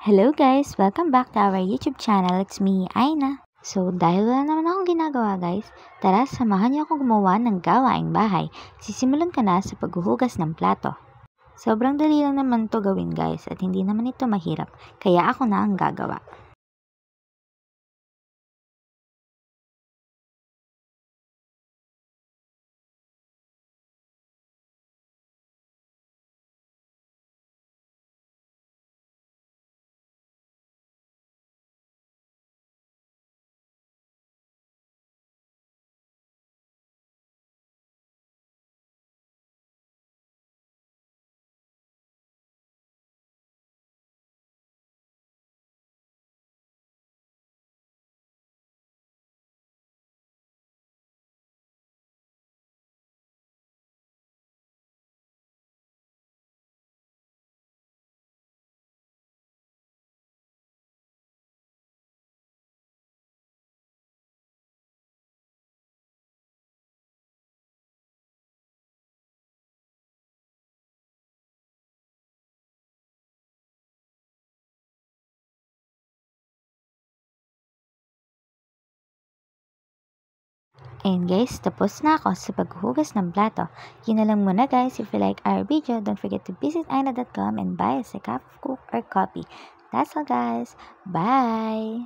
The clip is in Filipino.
Hello guys! Welcome back to our YouTube channel. It's me, Aina. So, dahil wala naman akong ginagawa guys, tara samahan niyo ako gumawa ng gawaing bahay. Sisimulan ka na sa paghuhugas ng plato. Sobrang dali lang naman to gawin guys at hindi naman ito mahirap, kaya ako na ang gagawa. And guys, tapos na ako sa paghuhugas ng plato. Yun na lang muna guys. If you like our video, don't forget to visit aina.com and buy us a cup of coke or coffee. That's all guys. Bye!